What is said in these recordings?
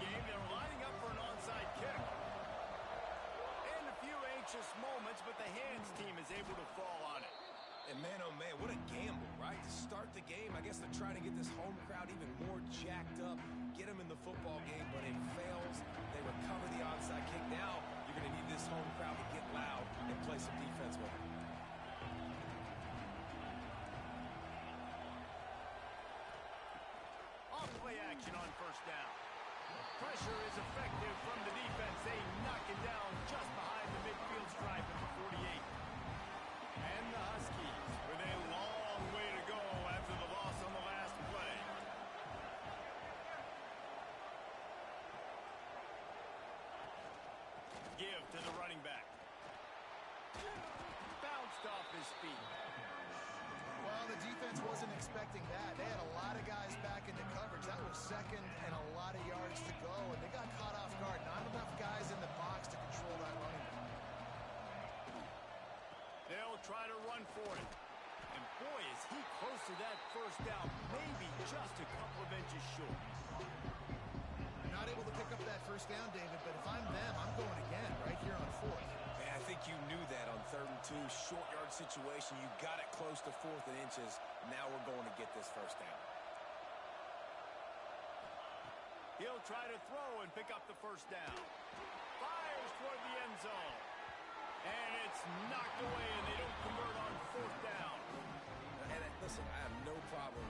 game. They're lining up for an onside kick. And a few anxious moments, but the hands team is able to fall on it. And man, oh man, what a gamble, right? To start the game, I guess they're trying to get this home crowd even more jacked up, get them in the football game, but it fails. They recover the onside kick. Now you're going to need this home crowd to get loud and play some defense with it. Off-play action on first down. Pressure is effective from the defense. They knock it down just behind the midfield stripe at the 48. And the Huskies with a long way to go after the loss on the last play. Give to the running back. Bounced off his feet. Well, the defense wasn't expecting that. They had a lot of guys back into coverage. That was second and a lot of yards to go, and they got caught off guard. Not enough guys in the box to control that running back. They'll try to run for it. And boy, is he close to that first down, maybe just a couple of inches short. Not able to pick up that first down, David, but if I'm them, I'm going again right here on fourth. Man, I think you knew that on 3rd and 2, short yard situation. You got it close to 4th and inches. Now we're going to get this first down. He'll try to throw and pick up the first down. Fires toward the end zone. And it's knocked away, and they don't convert on 4th down. And listen, I have no problem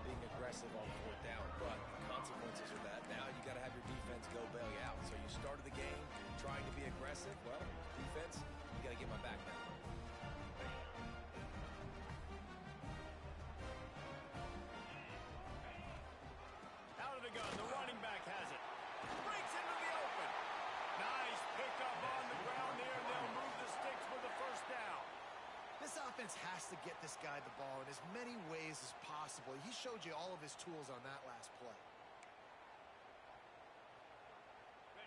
being aggressive on 4th down, but the consequences are that now you got to have your defense go bail you out. So you started the game trying to be aggressive. Well, defense, you got to get my back now. Out of the gun, the running back has it. Breaks into the open. Nice pickup on the ground there, and they'll move the sticks with the first down. This offense has to get this guy the ball in as many ways as possible. He showed you all of his tools on that last play.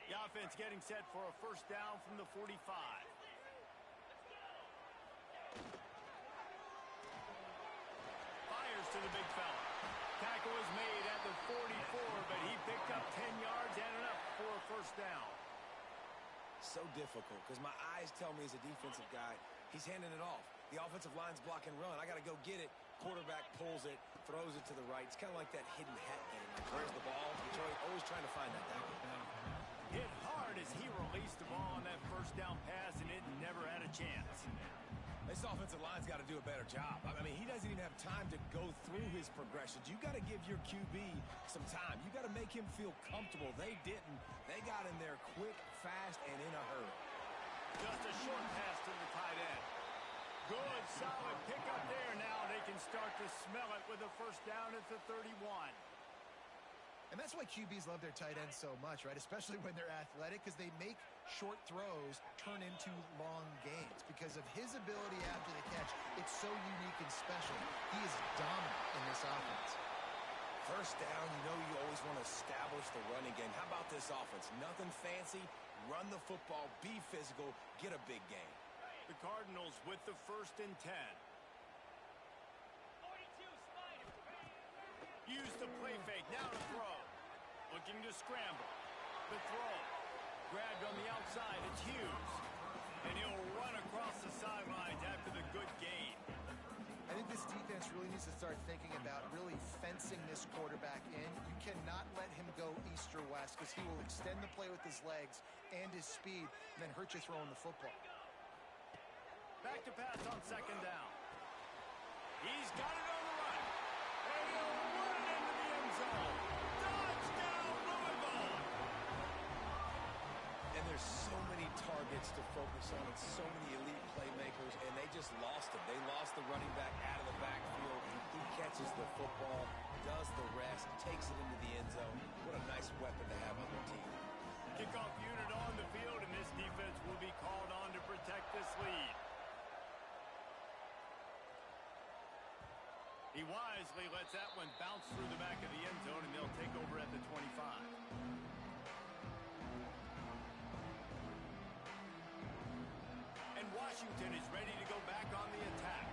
The offense getting set for a first down from the 45. Fires to the big fella. Tackle is made at the 44, but he picked up 10 yards and enough for a first down. So difficult because my eyes tell me as a defensive guy, he's handing it off. The offensive line's block and run. I got to go get it. Quarterback pulls it, throws it to the right. It's kind of like that hidden hat game. Like, where's the ball? Detroit always trying to find that tackle. Hit hard as he released the ball on that first down pass, and it never had a chance. This offensive line's got to do a better job. I mean, he doesn't even have time to go through his progressions. You got to give your QB some time. You got to make him feel comfortable. They didn't. They got in there quick, fast, and in a hurry. Just a short pass to the tight end. Good, solid pickup there. Now they can start to smell it with a first down at the 31. And that's why QBs love their tight ends so much, right? Especially when they're athletic, because they make short throws turn into long gains. Because of his ability after the catch, it's so unique and special. He is dominant in this offense. First down, you know you always want to establish the running game. How about this offense? Nothing fancy. Run the football, be physical, get a big gain. The Cardinals with the 1st and 10. Use the play fake, now to throw. Looking to scramble. The throw. Grabbed on the outside, it's Hughes. And he'll run across the sidelines after the good gain. I think this defense really needs to start thinking about really fencing this quarterback in. You cannot let him go east or west because he will extend the play with his legs and his speed and then hurt you throwing the football. Back to pass on 2nd down. He's got it on the run. And he'll run it into the end zone. Touchdown, Louisville! And there's so many targets to focus on and so many elite playmakers, and they just lost him. They lost the running back out of the backfield. He catches the football, does the rest, takes it into the end zone. What a nice weapon to have on their team. Kickoff unit on the field, and this defense will be called on to protect this lead. He wisely lets that one bounce through the back of the end zone, and they'll take over at the 25. And Washington is ready to go back on the attack.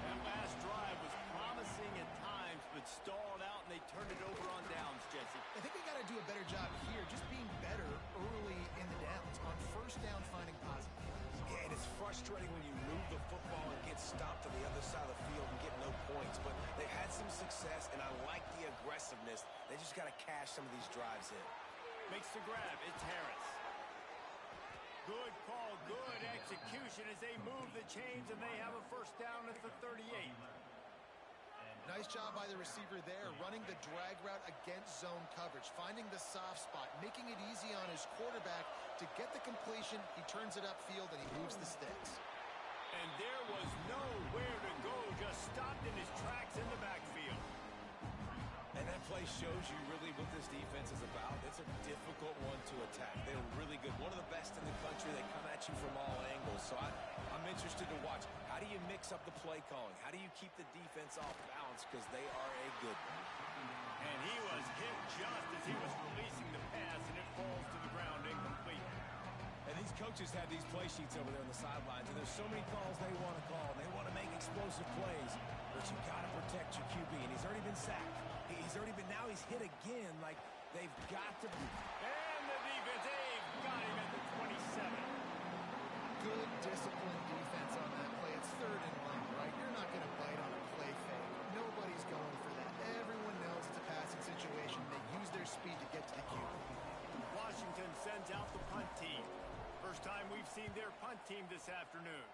That last drive was promising at times, but stalled out, and they turned it over on downs, Jesse. I think they got to do a better job here, just being better early in the downs, on first down finding positive plays. Yeah, and it's frustrating when you move the football and get stopped on the other side of the field and get no points. But they've had some success, and I like the aggressiveness. They just got to cash some of these drives in. Makes the grab. It's Harris. Good call, good execution as they move the chains, and they have a first down at the 38. Nice job by the receiver there, running the drag route against zone coverage, finding the soft spot, making it easy on his quarterback to get the completion. He turns it upfield, and he moves the sticks. And there was nowhere to go, just stopped in his tracks in the backfield. And that play shows you really what this defense is about. It's a difficult one to attack. They're really good. One of the best in the country. They come at you from all angles. So I'm interested to watch. How do you mix up the play calling? How do you keep the defense off balance? Because they are a good one. And he was hit just as he was releasing the pass, and it falls to the ground incomplete. And these coaches have these play sheets over there on the sidelines, and there's so many calls they want to call. They want to make explosive plays, but you got to protect your QB, and he's already been sacked. Now he's hit again. Like, they've got to be. And the defense, they've got him at the 27. Good disciplined defense on that play. It's third and long, right? You're not going to bite on a play fake. Nobody's going for that. Everyone knows it's a passing situation. They use their speed to get to the QB. Washington sends out the punt team. First time we've seen their punt team this afternoon.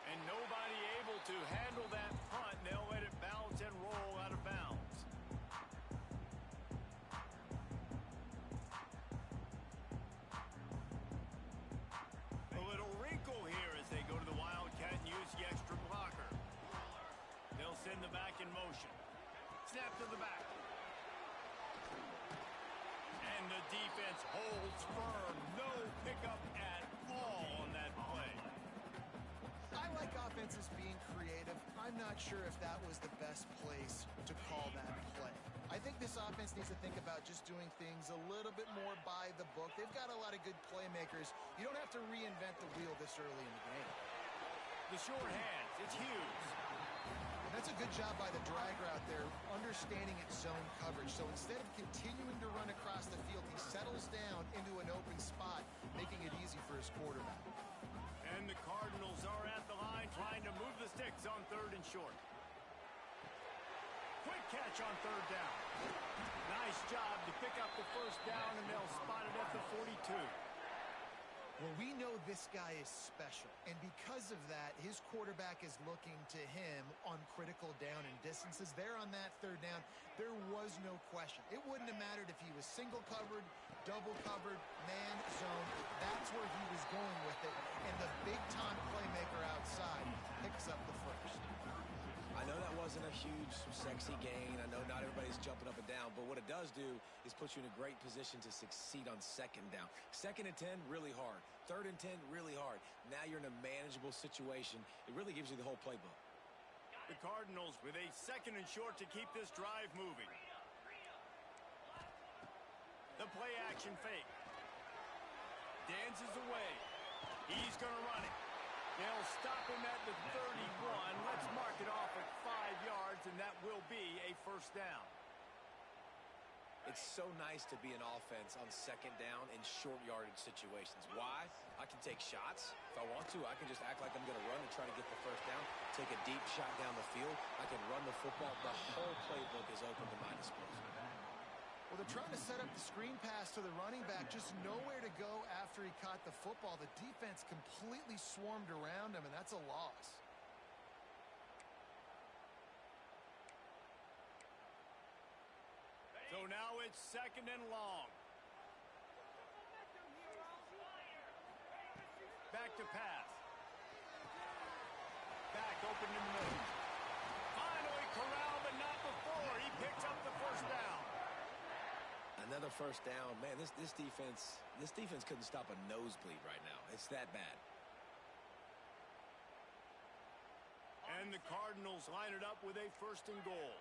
And nobody able to handle that punt. They'll let it bounce and roll out of bounds. A little wrinkle here as they go to the Wildcat and use the extra blocker. They'll send the back in motion. Snap to the back. And the defense holds firm. No pickup at all on that play. I like offenses being creative. I'm not sure if that was the best place to call that play. I think this offense needs to think about just doing things a little bit more by the book. They've got a lot of good playmakers. You don't have to reinvent the wheel this early in the game. The short hands, it's Hughes. That's a good job by the drag route there, understanding its zone coverage. So instead of continuing to run across the field, he settles down into an open spot, making it easy for his quarterback. And the Cardinals are at the line trying to move the sticks on third and short. Quick catch on third down. Nice job to pick up the first down, and they'll spot it at the 42. Well, we know this guy is special, and because of that, his quarterback is looking to him on critical down and distances. There on that third down, there was no question. It wouldn't have mattered if he was single covered, double covered, man, zone. That's where he was going with it, and the big-time playmaker outside picks up the first. I know that wasn't a huge, sexy gain. I know not everybody's jumping up and down, but what it does do is put you in a great position to succeed on second down. Second and 10, really hard. Third and 10, really hard. Now you're in a manageable situation. It really gives you the whole playbook. The Cardinals with a second and short to keep this drive moving. The play action fake. Dances away. He's going to run it. They'll stop him at the 31. Let's mark it off at 5 yards, and that will be a first down. It's so nice to be an offense on second down in short yardage situations. Why? I can take shots. If I want to, I can just act like I'm going to run and try to get the first down, take a deep shot down the field. I can run the football. The whole playbook is open to my disposal. Well, they're trying to set up the screen pass to the running back, just nowhere to go after he caught the football. The defense completely swarmed around him, and that's a loss. So now it's second and long. Back to pass. Back open in the middle. Finally corralled, but not before. He picks up the first down. Another first down. Man, this defense couldn't stop a nosebleed right now. It's that bad. And the Cardinals line it up with a first and goal.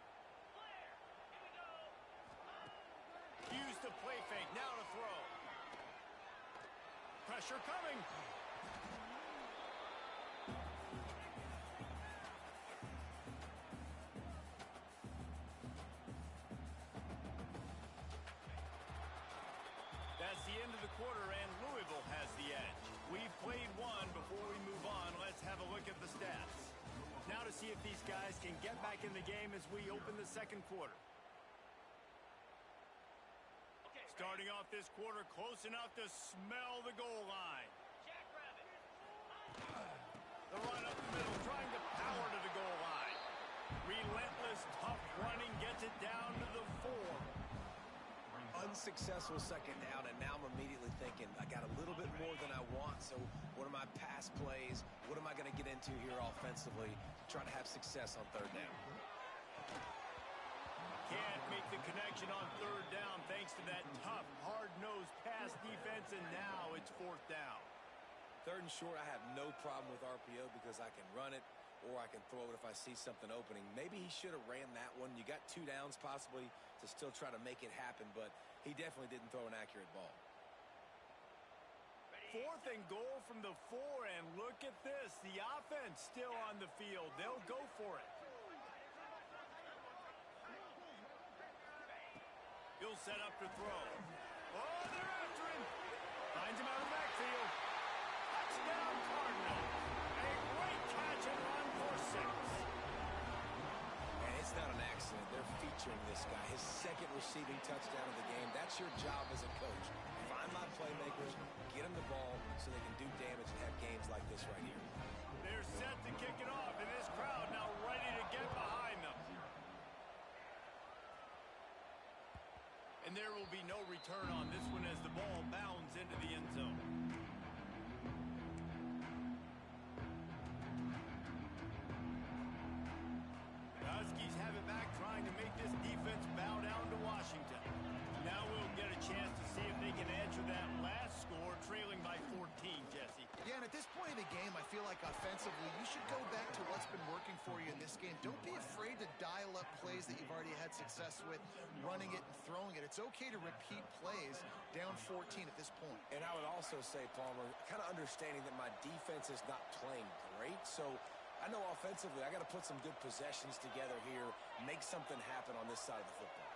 Use the play fake. Now to throw. Pressure coming. to see if these guys can get back in the game as we open the second quarter. Starting off this quarter close enough to smell the goal line. The run up the middle, trying to power to the goal line. Relentless, tough running gets it down to the 4. Unsuccessful second down, and now I'm immediately thinking, I got a little bit more than I want, so what are my pass plays? What am I going to get into here offensively to try to have success on third down? Can't make the connection on third down thanks to that tough, hard-nosed pass defense, and now it's fourth down. Third and short, I have no problem with RPO because I can run it or I can throw it if I see something opening. Maybe he should have ran that one. You got 2 downs possibly to still try to make it happen, but he definitely didn't throw an accurate ball. Fourth and goal from the 4, and look at this. The offense still on the field. They'll go for it. He'll set up to throw. Oh, they're after him. Finds him out of the backfield. Touchdown, Cardinals. A great catch and run for 6. And it's not an accident. They're featuring this guy. His second receiving touchdown of the game. That's your job as a coach. Find my playmakers, get them the ball so they can do damage and have games like this right here. They're set to kick it off, and this crowd now ready to get behind them. And there will be no return on this one as the ball bounds into the end zone. The Huskies have it back, trying to make this defense bow down to Washington. Now we'll get a chance to see if they can answer that last score, trailing by 14, Jesse. Yeah, and at this point in the game, I feel like offensively, you should go back to what's been working for you in this game. Don't be afraid to dial up plays that you've already had success with, running it and throwing it. It's okay to repeat plays down 14 at this point. And I would also say, Palmer, kind of understanding that my defense is not playing great, so I know offensively I got to put some good possessions together here, make something happen on this side of the football.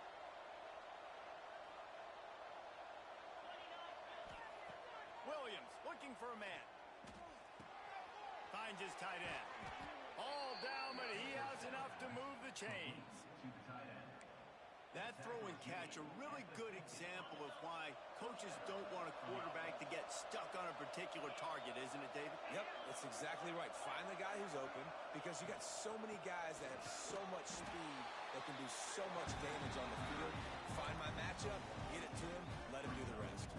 Williams looking for a man. Finds his tight end. All down, but he has enough to move the chains. That throw and catch, a really good example of why coaches don't want a quarterback to get stuck on a particular target, isn't it, David? Yep, that's exactly right. Find the guy who's open because you got so many guys that have so much speed that can do so much damage on the field. Find my matchup, get it to him, let him do the rest.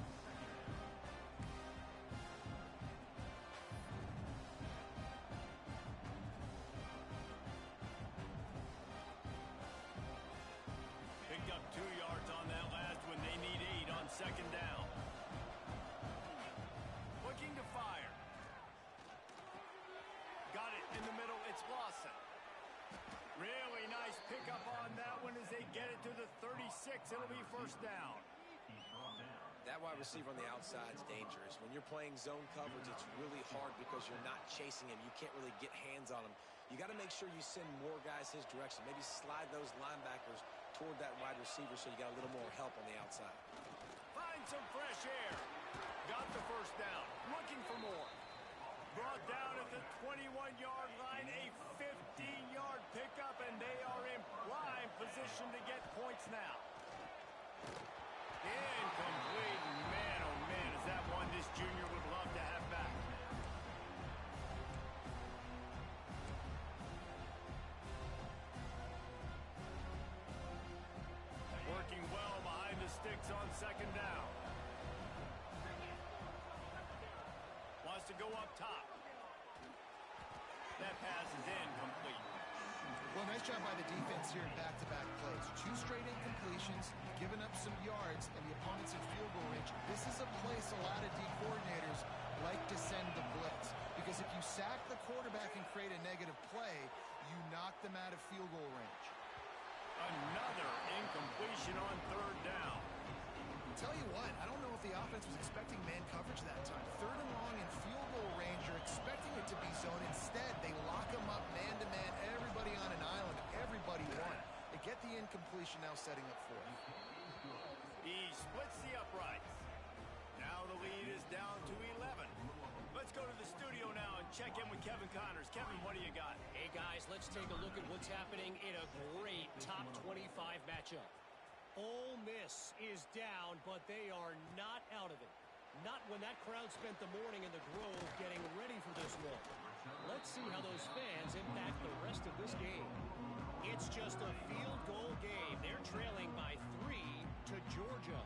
Picked up 2 yards on that last one. They need 8 on second down. Looking to fire. Got it in the middle. It's Lawson. Really nice pickup on that one as they get it to the 36. It'll be first down. That wide receiver on the outside is dangerous. When you're playing zone coverage, it's really hard because you're not chasing him. You can't really get hands on him. You got to make sure you send more guys his direction. Maybe slide those linebackers toward that wide receiver so you got a little more help on the outside. Find some fresh air. Got the first down. Looking for more. Brought down at the 21-yard line. A 15-yard pickup, and they are in prime position to get points now. Incomplete. Man, oh man, is that one this junior would love to have back. Working well behind the sticks on second down. Wants to go up top. That pass is incomplete. Well, nice job by the defense here in back-to-back plays. 2 straight incompletions, giving up some yards, and the opponent's in field goal range. This is a place a lot of D coordinators like to send the blitz, because if you sack the quarterback and create a negative play, you knock them out of field goal range. Another incompletion on third down. Tell you what, I don't know if the offense was expecting man coverage that time. Third and long in field goal range, you're expecting it to be zone. Instead, they lock them up man-to-man, everybody on an island, everybody won. They get the incompletion now setting up for it. He splits the uprights. Now the lead is down to 11. Let's go to the studio now and check in with Kevin Connors. Kevin, what do you got? Hey, guys, let's take a look at what's happening in a great top 25 matchup. Ole Miss is down, but they are not out of it. Not when that crowd spent the morning in the Grove getting ready for this one. Let's see how those fans impact the rest of this game. It's just a field goal game. They're trailing by 3 to Georgia.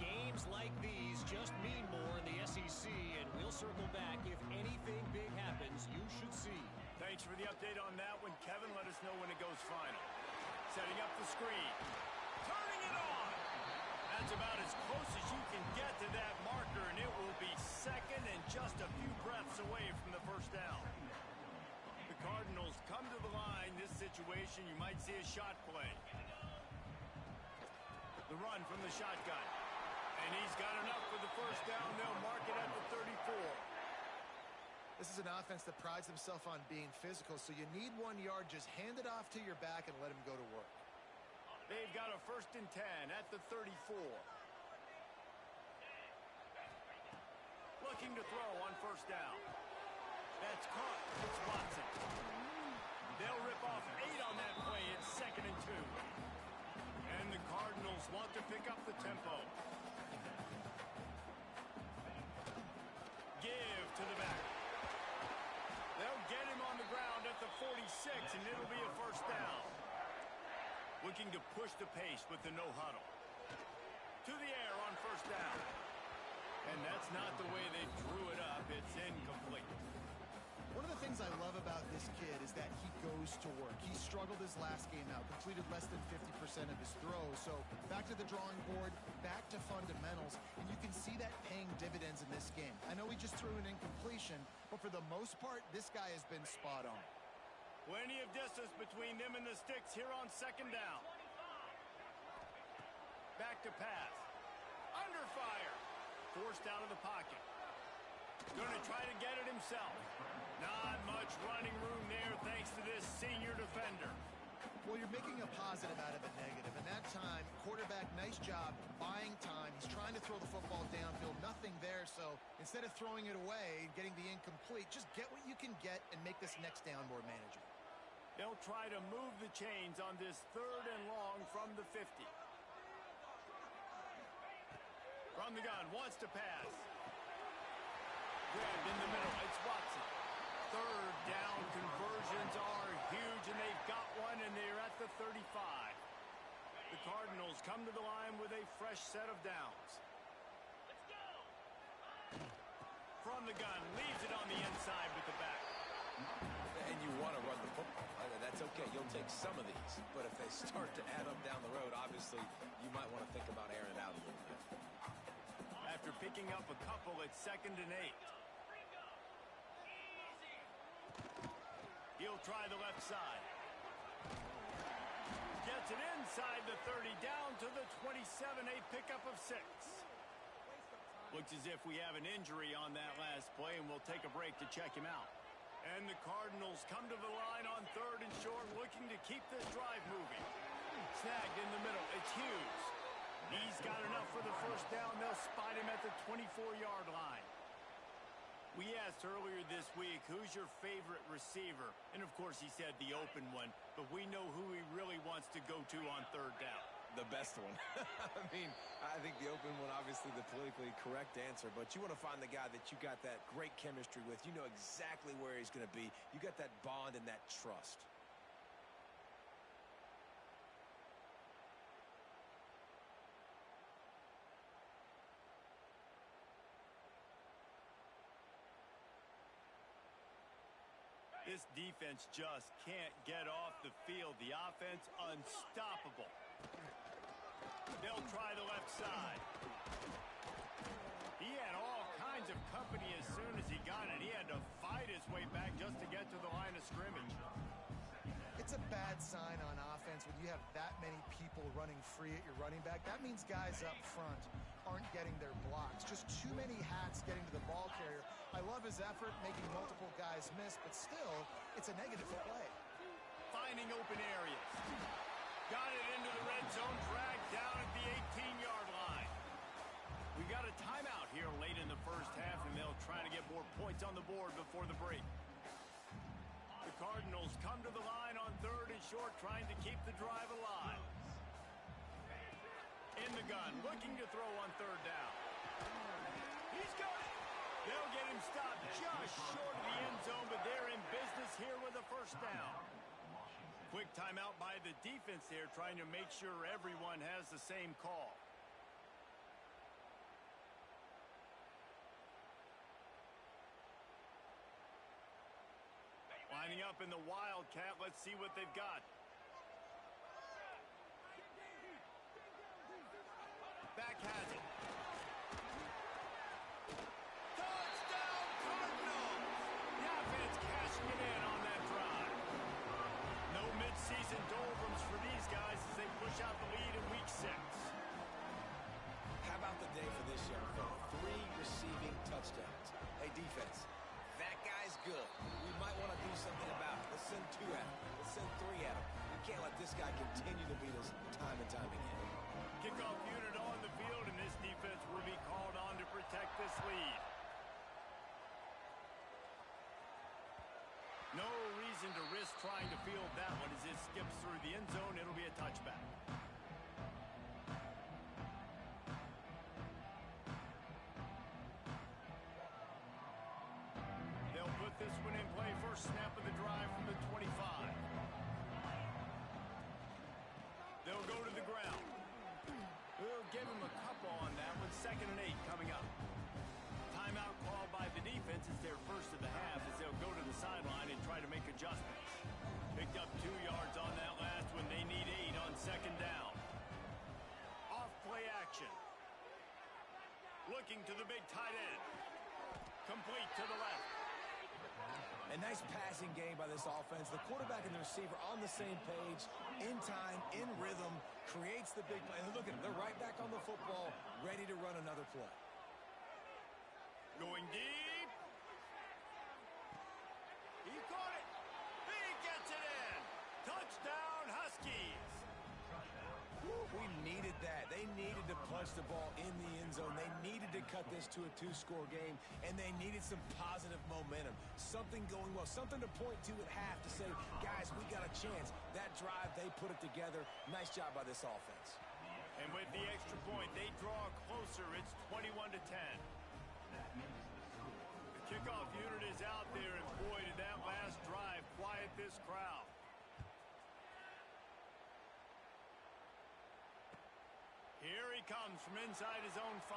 Games like these just mean more in the SEC, and we'll circle back. If anything big happens, you should see. Thanks for the update on that one, Kevin. Let us know when it goes final. Setting up the screen. Turning it on. That's about as close as you can get to that marker, and it will be second and just a few breaths away from the first down. The Cardinals come to the line. This situation, you might see a shot play. The run from the shotgun. And he's got enough for the first down. They'll mark it at the 34. This is an offense that prides themselves on being physical, so you need 1 yard. Just hand it off to your back and let him go to work. They've got a 1st and 10 at the 34. Looking to throw on first down. That's caught. It's Watson. They'll rip off 8 on that play. It's 2nd and 2. And the Cardinals want to pick up the tempo. Give to the back. They'll get him on the ground at the 46, and it'll be a first down. Looking to push the pace with the no huddle. To the air on first down. And that's not the way they drew it up. It's incomplete. One of the things I love about this kid is that he goes to work. He struggled his last game out, completed less than 50% of his throws. So back to the drawing board, back to fundamentals, and you can see that paying dividends in this game. I know he just threw an incompletion, but for the most part, this guy has been spot on. Plenty of distance between them and the sticks here on second down. Back to pass. Under fire. Forced out of the pocket. Going to try to get it himself. Not much running room there thanks to this senior defender. Well, you're making a positive out of a negative. And that time, quarterback, nice job buying time. He's trying to throw the football downfield. Nothing there. So instead of throwing it away and getting the incomplete, just get what you can get and make this next down more manageable. They'll try to move the chains on this 3rd and long from the 50. From the gun, wants to pass. Grabbed in the middle, it's Watson. 3rd down conversions are huge, and they've got one, and they're at the 35. The Cardinals come to the line with a fresh set of downs. From the gun, leaves it on the inside with the back. And you want to run the football. That's okay. You'll take some of these. But if they start to add up down the road, obviously, you might want to think about airing it out a little bit. After picking up a couple, it's 2nd and 8. He'll try the left side. Gets it inside the 30, down to the 27, a pickup of 6. Looks as if we have an injury on that last play, and we'll take a break to check him out. And the Cardinals come to the line on 3rd and short, looking to keep this drive moving. Snagged in the middle, it's Hughes. He's got enough for the first down. They'll spot him at the 24-yard line. We asked earlier this week, who's your favorite receiver? And, of course, he said the open one. But we know who he really wants to go to on 3rd down. The best one. I mean, I think the open one, obviously the politically correct answer. But you want to find the guy that you got that great chemistry with. You know exactly where he's going to be. You got that bond and that trust. This defense just can't get off the field. The offense unstoppable. They'll try the left side. He had all kinds of company as soon as he got it. He had to fight his way back just to get to the line of scrimmage. It's a bad sign on offense when you have that many people running free at your running back. That means guys up front aren't getting their blocks. Just too many hats getting to the ball carrier. I love his effort, making multiple guys miss, but still, it's a negative play. Finding open areas. Got it into the red zone, dragged down at the 18-yard line. We got a timeout here late in the first half, and they'll try to get get more points on the board before the break. The Cardinals come to the line on 3rd and short, trying to keep the drive alive. In the gun, looking to throw on 3rd down. He's got it. They'll get him stopped just short of the end zone, but they're in business here with a 1st down. Quick timeout by the defense there, trying to make sure everyone has the same call. Lining up in the Wildcat. Let's see what they've got. Back has it. Touchdown, Cardinals! The offense cashing it in on that drive. No midseason doldrums for these guys as they push out the lead in Week 6. How about the day for this young fella? 3 receiving touchdowns. Hey, defense, that guy's good. We might want to do something about it. Let's send 2 at him. Let's send 3 at him. We can't let this guy continue to beat us time and time again. Kickoff unit on the field, and this defense will be called on to protect this lead. No reason to risk trying to field that one as it skips through the end zone. It'll be a touchback. They'll put this one in play. First snap of the drive from the 25. They'll go to the ground. We'll give him a couple on that one. 2nd and 8 coming up. Timeout called by the defense. It's their first of the half as they'll go to the sideline and try to make adjustments. Picked up 2 yards on that last one. They need 8 on 2nd down. Off play action. Looking to the big tight end. Complete to the left. A nice passing game by this offense. The quarterback and the receiver on the same page, in time, in rhythm, creates the big play. And look at them. They're right back on the football, ready to run another play. Going deep. He caught it. He gets it in. Touchdown, Huskies. We needed that. They needed to punch the ball in the end zone. They needed to cut this to a 2-score game, and they needed some positive momentum. Something going well, something to point to at half to say, guys, we got a chance. That drive, they put it together. Nice job by this offense. And with the extra point, they draw closer. It's 21-10. The kickoff unit is out there, and boy, did that last drive quiet this crowd. Here he comes from inside his own 5.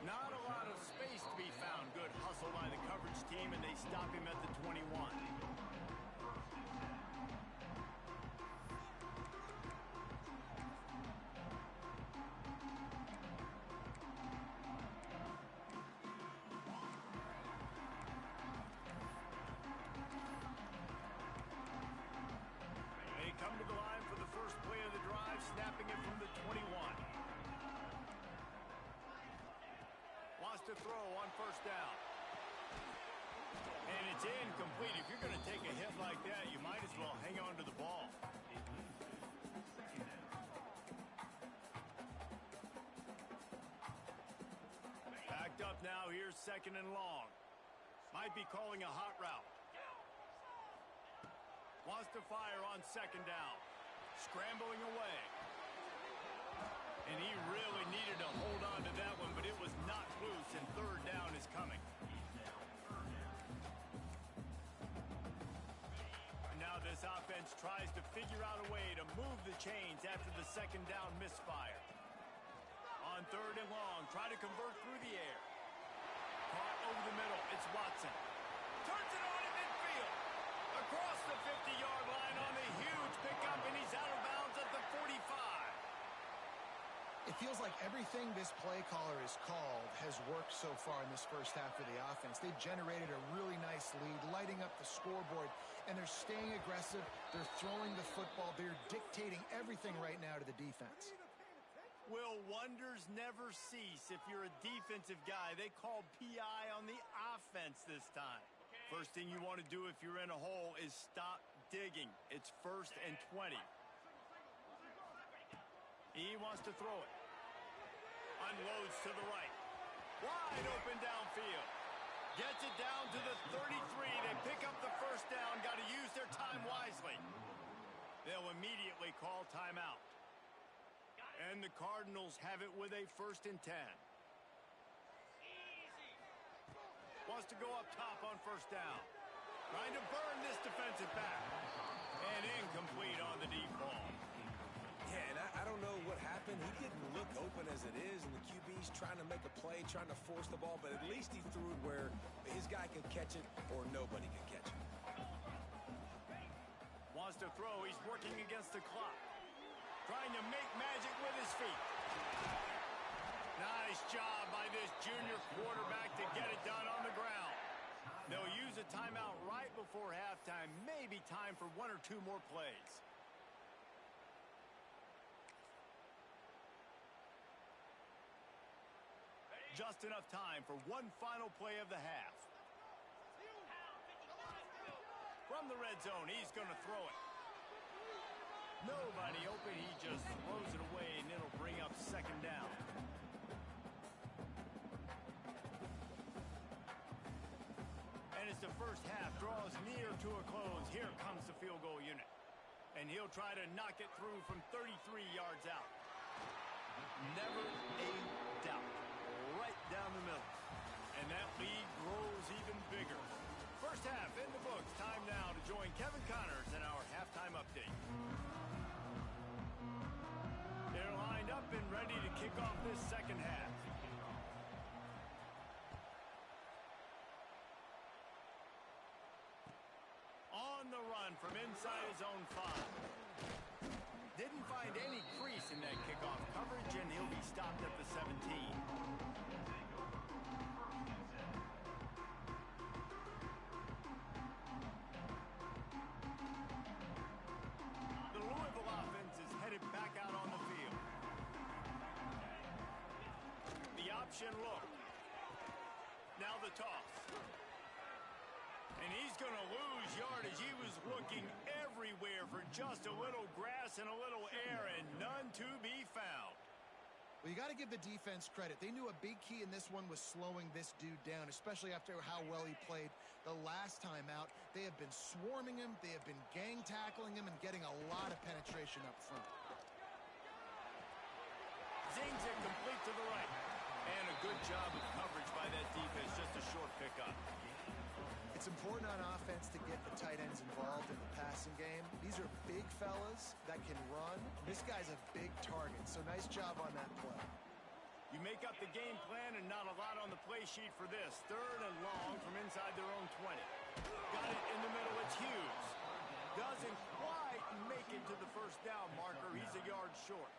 Not a lot of space to be found. Good hustle by the coverage team, and they stop him at the 21. They come to the line for the first play of the drive, snapping it from the 21. Wants to throw on 1st down. And it's incomplete. If you're going to take a hit like that, you might as well hang on to the ball. Backed up now. Here's 2nd and long. Might be calling a hot route. Wants to fire on 2nd down. Scrambling away. And he really needed to hold on to that one, but it was not loose, and 3rd down is coming. Now this offense tries to figure out a way to move the chains after the 2nd down misfire. On 3rd and long, try to convert through the air. Caught over the middle. It's Watson. Turns it on in midfield. Across the 50-yard line on a huge pickup, and he's out of bounds at the 45. It feels like everything this play caller has called has worked so far in this first half of the offense. They've generated a really nice lead, lighting up the scoreboard, and they're staying aggressive. They're throwing the football. They're dictating everything right now to the defense. Will wonders never cease if you're a defensive guy? They call PI on the offense this time. First thing you want to do if you're in a hole is stop digging. It's 1st and 20. He wants to throw it. Unloads to the right. Wide open downfield. Gets it down to the 33. They pick up the first down. Got to use their time wisely. They'll immediately call timeout. And the Cardinals have it with a 1st and 10. Wants to go up top on 1st down. Trying to burn this defensive back. And incomplete on the deep ball. Yeah, and I don't know what happened. He didn't look open as it is, and the QB's trying to make a play, trying to force the ball, but at least he threw it where his guy could catch it or nobody could catch it. Wants to throw. He's working against the clock. Trying to make magic with his feet. Nice job by this junior quarterback to get it done on the ground. They'll use a timeout right before halftime. Maybe time for 1 or 2 more plays. Just enough time for one final play of the half. From the red zone, he's going to throw it. Nobody open. He just throws it away, and it'll bring up 2nd down. And as the first half draws near to a close, here comes the field goal unit. And he'll try to knock it through from 33 yards out. Never a doubt. Right down the middle. And that lead grows even bigger. First half in the books. Time now to join Kevin Connors in our halftime update. They're lined up and ready to kick off this 2nd half. On the run from inside his own 5. Didn't find any crease in that kickoff coverage, and he'll be stopped at the 17. The Louisville offense is headed back out on the field. The option look. Now the toss. And he's going to lose yardage. He was looking everywhere for just a little grass and a little air, and none to be found. Well, you got to give the defense credit. They knew a big key in this one was slowing this dude down, especially after how well he played the last time out. They have been swarming him. They have been gang tackling him and getting a lot of penetration up front. Zings it complete to the right. And a good job of coverage by that defense. Just a short pickup. It's important on offense to get the tight ends involved in the passing game. These are big fellas that can run. This guy's a big target, so nice job on that play. You make up the game plan and not a lot on the play sheet for this. 3rd and long from inside their own 20. Got it in the middle. It's Hughes. Doesn't quite make it to the 1st down marker. He's a yard short.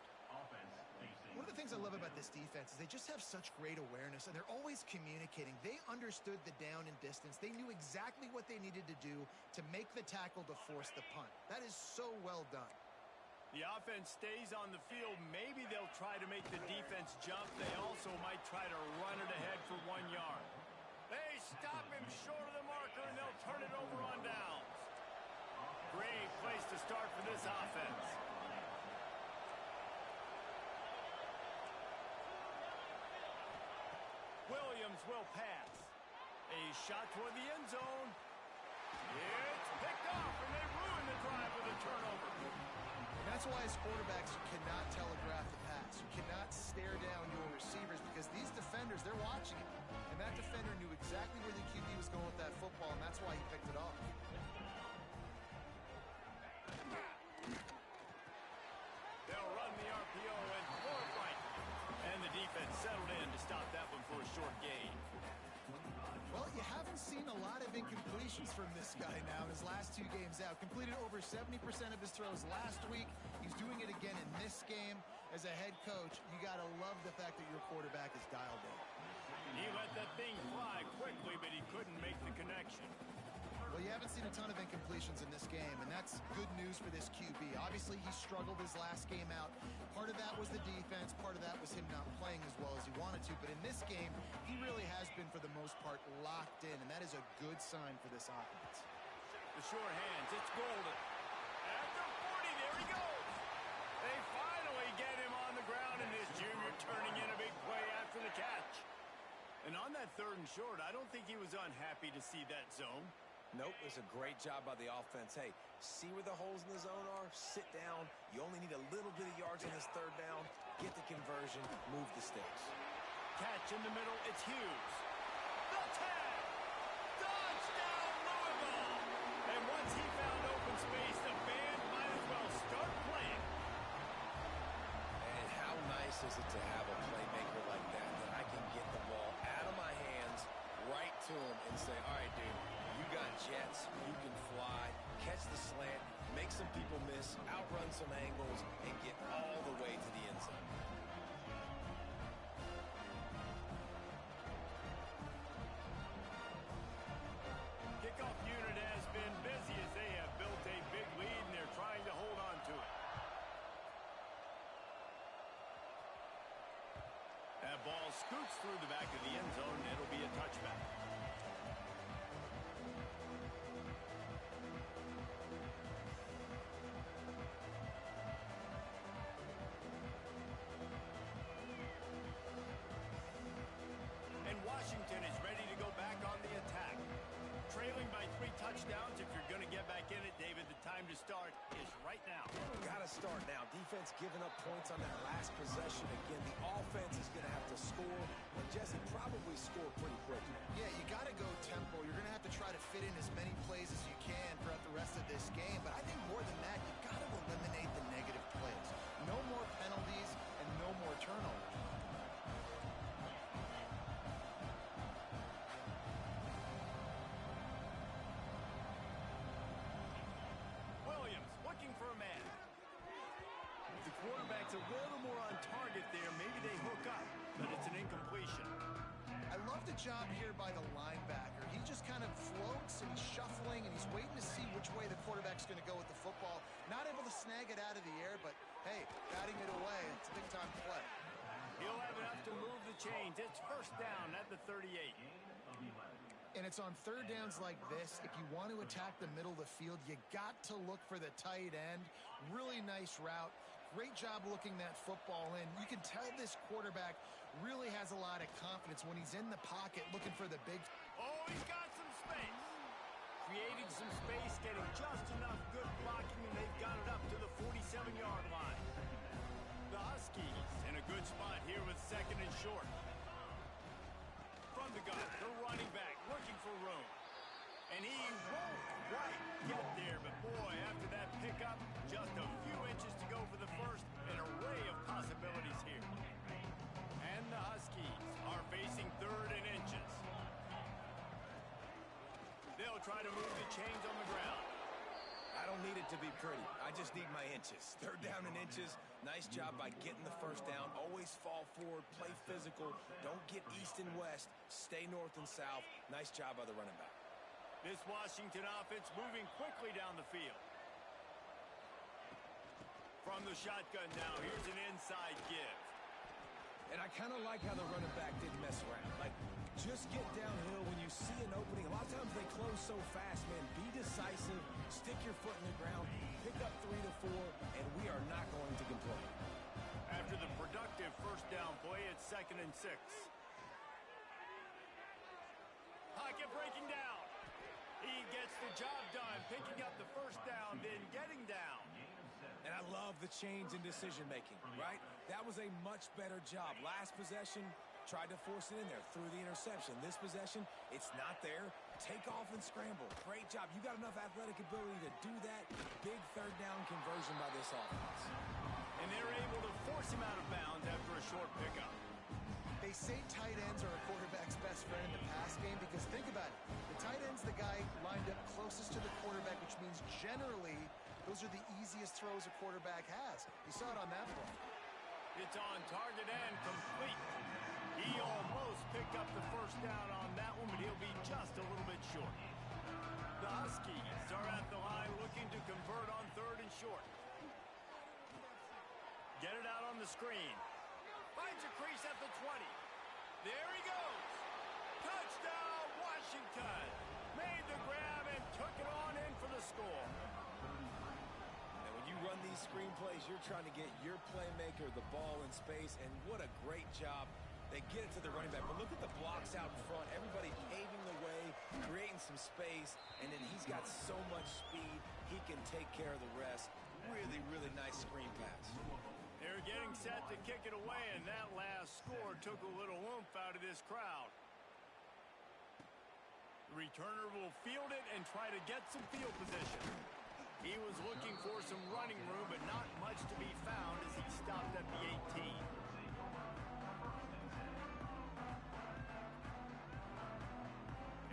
One of the things I love about this defense is they just have such great awareness, and they're always communicating. They understood the down and distance. They knew exactly what they needed to do to make the tackle to force the punt. That is so well done. The offense stays on the field. Maybe they'll try to make the defense jump. They also might try to run it ahead for 1 yard. They stop him short of the marker, and they'll turn it over on downs. Great place to start for this offense. Williams will pass. A shot toward the end zone. It's picked off, and they ruin the drive with a turnover. And that's why as quarterbacks, you cannot telegraph the pass. You cannot stare down your receivers because these defenders, they're watching it. And that defender knew exactly where the QB was going with that football, and that's why he picked it off. They'll run the RPO and throw it right. And the defense settled in to stop that one for a short gain. Well, you haven't seen a lot of incompletions from this guy now in his last 2 games out. Completed over 70% of his throws last week. He's doing it again in this game. As a head coach, you got to love the fact that your quarterback is dialed in. He let that thing fly quickly, but he couldn't make the connection. Well, you haven't seen a ton of incompletions in this game, and that's good news for this QB. Obviously, he struggled his last game out. Part of that was the defense. Part of that was him not playing as well as he wanted to. But in this game, he really has been, for the most part, locked in, and that is a good sign for this offense. The short hands, it's Golden. At the 40, there he goes. They finally get him on the ground, and this junior turning in a big play after the catch. And on that 3rd and short, I don't think he was unhappy to see that zone. Nope, it was a great job by the offense. Hey, see where the holes in the zone are? Sit down. You only need a little bit of yards on this 3rd down. Get the conversion. Move the sticks. Catch in the middle. It's Hughes. The tag. Touchdown, Louisville. And once he found open space, the band might as well start playing. And how nice is it to have a playmaker like that I can get the ball out of my hands right to him and say, all right, dude, you got jets, you can fly, catch the slant, make some people miss, outrun some angles, and get all the way to the end zone. Kickoff unit has been busy as they have built a big lead, and they're trying to hold on to it. That ball scoots through the back of the end zone, and it'll be a touchback. And Washington is ready to go back on the attack. Trailing by 3 touchdowns. If you're going to get back in it, David, the time to start is right now. Got to start now. Defense giving up points on that last possession. Again, the offense is going to have to score, and Jesse probably score pretty quick. Yeah, you got to go tempo. You're going to have to try to fit in as many plays as you can throughout the rest of this game. But I think more than that, you got to eliminate the negative plays. No more penalties and no more turnovers. Williams looking for a man. The quarterback's a little more on target there. Maybe they hook up, but it's an incompletion. I love the job here by the linebacker. He just kind of floats and he's shuffling and he's waiting to see which way the quarterback's going to go with the football. Not able to snag it out of the air, but hey, batting it away, it's a big-time play. He'll have enough to move the chains. It's 1st down at the 38. And it's on 3rd downs like this. If you want to attack the middle of the field, you got to look for the tight end. Really nice route. Great job looking that football in. You can tell this quarterback really has a lot of confidence when he's in the pocket looking for the big. Oh, he's got some space. Creating some space, getting just enough good blocking, and they've got it up to the 47-yard line. The Huskies in a good spot here with 2nd and short. From the gun, the running back looking for room. And he won't quite get there, but boy, after that pickup, just a few inches to go for the first. An array of possibilities here. And the Huskies are facing 3rd and inches. They'll try to move the chains on the ground. I don't need it to be pretty. I just need my inches. 3rd down and inches. Nice job by getting the 1st down. Always fall forward, play physical. Don't get east and west. Stay north and south. Nice job by the running back. This Washington offense moving quickly down the field. From the shotgun now, here's an inside give. And I kind of like how the running back didn't mess around. Like, just get downhill when you see an opening. A lot of times they close so fast, man. Be decisive. Stick your foot in the ground. Pick up 3 to 4, and we are not going to complain. After the productive 1st down play, it's 2nd and 6. Pocket breaking down. He gets the job done, picking up the 1st down, then getting down. And I love the change in decision-making, right? That was a much better job. Last possession, tried to force it in there, threw the interception. This possession, it's not there. Take off and scramble. Great job. You got enough athletic ability to do that. Big 3rd down conversion by this offense. And they're able to force him out of bounds after a short pickup. They say tight ends are a quarterback's best friend in the pass game because think about it. The tight end's the guy lined up closest to the quarterback, which means generally those are the easiest throws a quarterback has. You saw it on that play. It's on target and complete. He almost picked up the 1st down on that one, but he'll be just a little bit short. The Huskies are at the line looking to convert on 3rd and short. Get it out on the screen. Finds a crease at the 20. There he goes. Touchdown, Washington. Made the grab and took it on in for the score. And when you run these screenplays, you're trying to get your playmaker the ball in space, and what a great job They get it to the running back, but look at the blocks out in front. Everybody paving the way, creating some space, and then he's got so much speed, he can take care of the rest. Really, really nice screen pass. They're getting set to kick it away, and that last score took a little oomph out of this crowd. The returner will field it and try to get some field position. He was looking for some running room, but not much to be found as he stopped at the 18.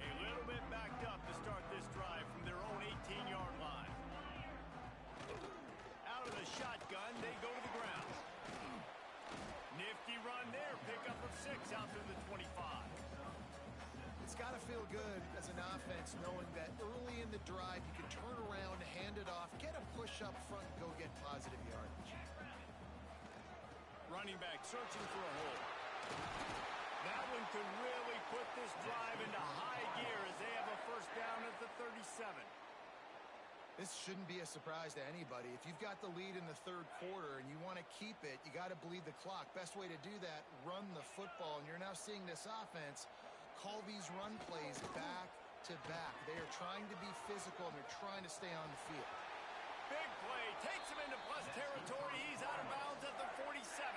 A little bit backed up to start this drive from their own 18-yard line. Out of the shotgun, they go to the ground. Nifty run there, pickup of 6 out through the 25. It's got to feel good as an offense knowing that early in the drive you can turn around, hand it off, get a push up front, and go get positive yardage. Running back searching for a hole. That one could really put this drive into high gear as they have a first down at the 37. This shouldn't be a surprise to anybody. If you've got the lead in the third quarter and you want to keep it, you got to bleed the clock. Best way to do that, run the football. And you're now seeing this offense call these run plays back to back. They are trying to be physical and they're trying to stay on the field. Big play, takes him into plus territory. He's out of bounds at the 47.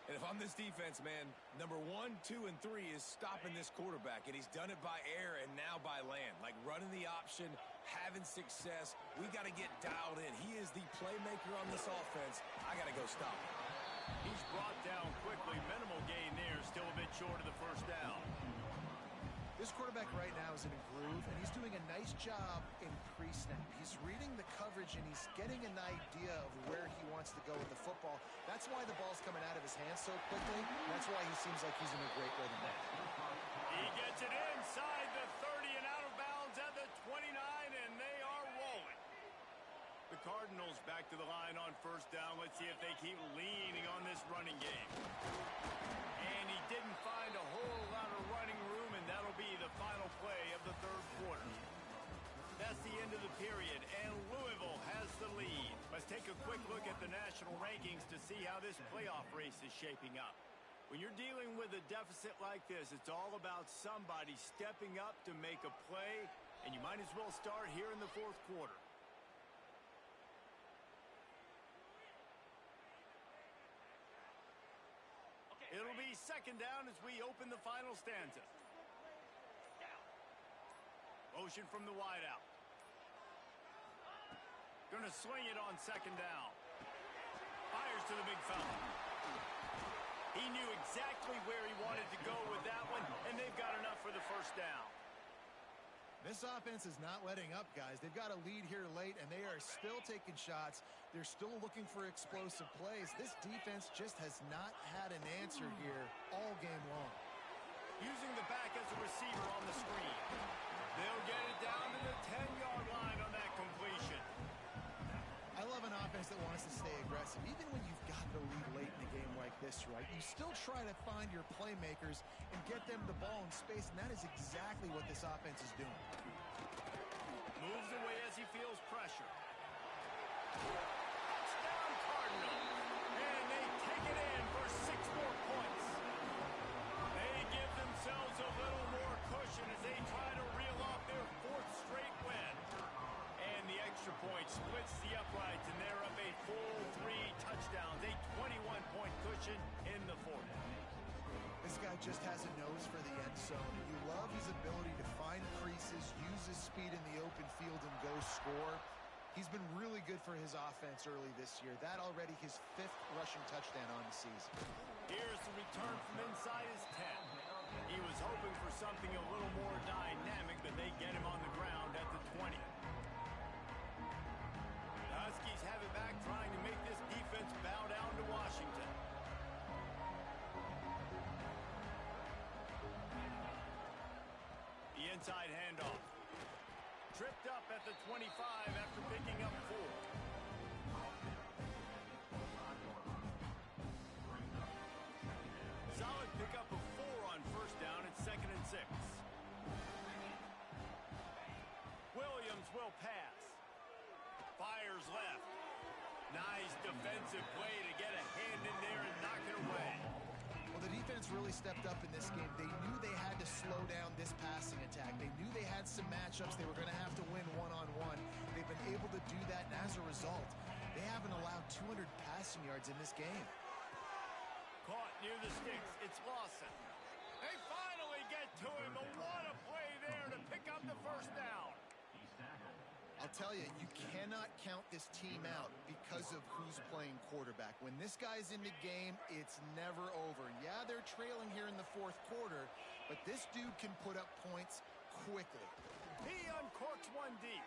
And if I'm this defense, man, number 1, 2, and 3 is stopping this quarterback. And he's done it by air and now by land. Like running the option, having success. We got to get dialed in. He is the playmaker on this offense. I got to go stop him. He's brought down quickly. Minimal gain there. Still a bit short of the first down. This quarterback right now is in a groove, and he's doing a nice job in pre-snap. He's reading the coverage, and he's getting an idea of where he wants to go with the football. That's why the ball's coming out of his hands so quickly. That's why he seems like he's in a great rhythm. He gets it inside the 30 and out of bounds at the 29, and they are rolling. The Cardinals back to the line on first down. Let's see if they keep leaning on this running game. And he didn't find a whole lot of running room, and that'll be the final play of the third quarter. That's the end of the period, and Louisville has the lead. Let's take a quick look at the national rankings to see how this playoff race is shaping up. When you're dealing with a deficit like this, it's all about somebody stepping up to make a play, and you might as well start here in the fourth quarter. It'll be second down as we open the final stanza. Motion from the wideout. Gonna swing it on second down. Fires to the big fella. He knew exactly where he wanted to go with that one, and they've got enough for the first down. This offense is not letting up, guys. They've got a lead here late, and they are still taking shots. They're still looking for explosive plays. This defense just has not had an answer here all game long. Using the back as a receiver on the screen. They'll get it down to the 10-yard line on that completion. I love an offense that wants to stay aggressive. Even when you've got the lead late in a game like this, right, you still try to find your playmakers and get them the ball in space, and that is exactly what this offense is doing. Moves away as he feels pressure. Touchdown Cardinal. And they take it in for 6 more points. They give themselves a little more cushion as they try to reel off their 4th straight win. And the extra point splits the uprights, and they're up a full 3 touchdowns, a 21-point cushion in the 4th. This guy just has a nose for the end zone. You love his ability to find creases, use his speed in the open field, and go score. He's been really good for his offense early this year. That already his 5th rushing touchdown on the season. Here's the return from inside his 10. He was hoping for something a little more dynamic, but they get him on the ground at the 20. The Huskies have it back, trying to make this defense bow down to Washington. The inside handoff. Tripped up at the 25 after picking up 4. Solid pickup of 4 on first down at 2nd and 6. Williams will pass. Fires left. Nice defensive play to get a hand in there and knock it away. Well, the defense really stepped up in this game. They knew they had to slow down this passing attack. They knew they had some matchups they were going to have to win one-on-one. They've been able to do that, and as a result, they haven't allowed 200 passing yards in this game. Caught near the sticks. It's Lawson. They finally get to him, but what a play there to pick up the first down. I'll tell you, you cannot count this team out because of who's playing quarterback. When this guy's in the game, it's never over. Yeah, they're trailing here in the fourth quarter, but this dude can put up points quickly. He uncorks one deep.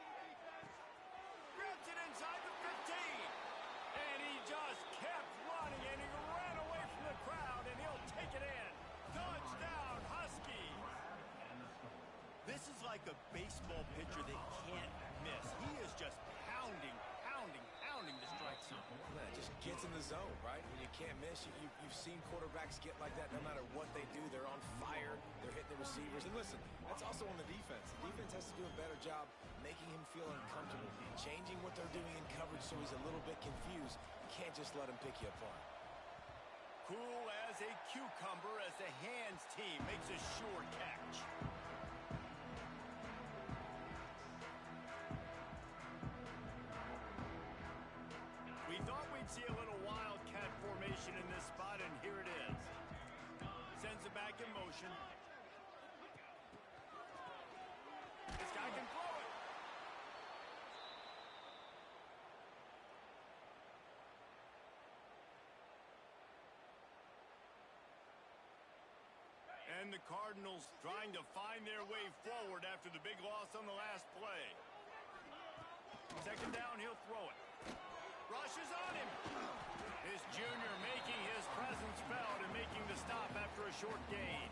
Grabs it inside the 15. And he just kept running, and he ran away from the crowd, and he'll take it in. Touchdown, Huskies. This is like a baseball pitcher that can't miss. He is just pounding the strike zone. Man, it just gets in the zone, right? When you can't miss, you've seen quarterbacks get like that no matter what they do. They're on fire. They're hitting the receivers. And listen, that's also on the defense. The defense has to do a better job making him feel uncomfortable, changing what they're doing in coverage so he's a little bit confused. You can't just let him pick you apart. Cool as a cucumber as the hands team makes a sure catch. We thought we'd see a little wildcat formation in this spot, and here it is. Sends it back in motion. This guy can throw it. And the Cardinals trying to find their way forward after the big loss on the last play. Second down, he'll throw it. Rushes on him. This junior making his presence felt and making the stop after a short gain.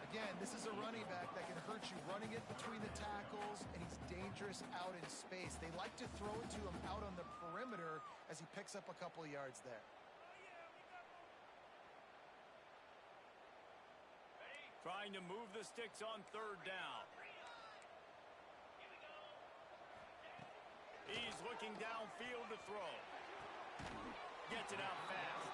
Again, this is a running back that can hurt you running it between the tackles, and he's dangerous out in space. They like to throw it to him out on the perimeter as he picks up a couple of yards there. Trying to move the sticks on third down. He's looking downfield to throw. Gets it out fast.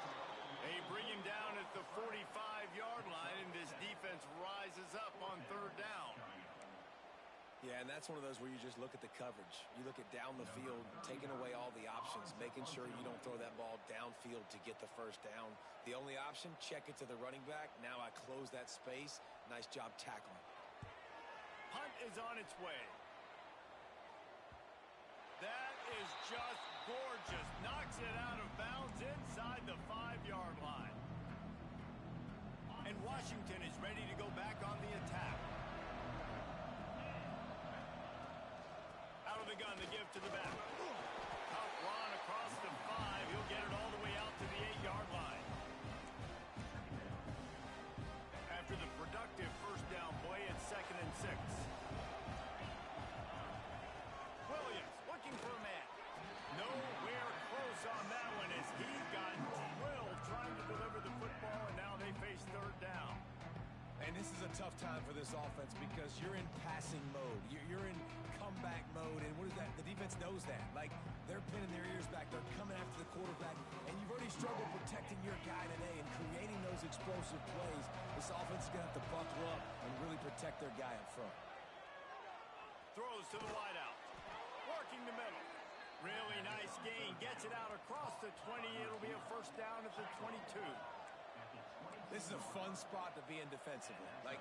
They bring him down at the 45-yard line, and this defense rises up on third down. Yeah, and that's one of those where you just look at the coverage. You look at down the field, taking away all the options, making sure you don't throw that ball downfield to get the first down. The only option, check it to the running back. Now I close that space. Nice job tackling. Punt is on its way. That is just gorgeous. Knocks it out of bounds inside the 5-yard line. And Washington is ready to go back on the attack. Out of the gun, the give to the back. Tough run across the 5. He'll get it all the way out to the 8-yard line. After the productive first down play, it's 2nd and 6. Williams looking for a man. Nowhere close on that one as he got drilled trying to deliver the football, and now they face third down. And this is a tough time for this offense because you're in passing mode. You're in comeback mode, and what is that? The defense knows that. Like, they're pinning their ears back. They're coming after the quarterback, and you've already struggled protecting your guy today and creating those explosive plays. This offense is going to have to buckle up and really protect their guy up front. Throws to the wideout. Working the middle. Really nice gain. Gets it out across the 20. It'll be a first down at the 22. This is a fun spot to be in defensively. Like,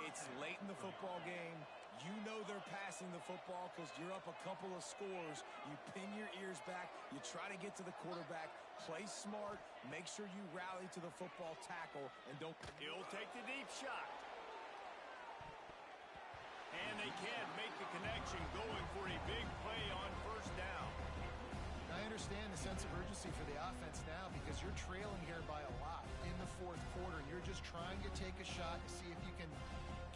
it's late in the football game. You know they're passing the football because you're up a couple of scores. You pin your ears back. You try to get to the quarterback. Play smart. Make sure you rally to the football tackle and don't. He'll take the deep shot. And they can't make the connection, going for a big play on first down. I understand the sense of urgency for the offense now because you're trailing here by a lot in the fourth quarter. You're just trying to take a shot to see if you can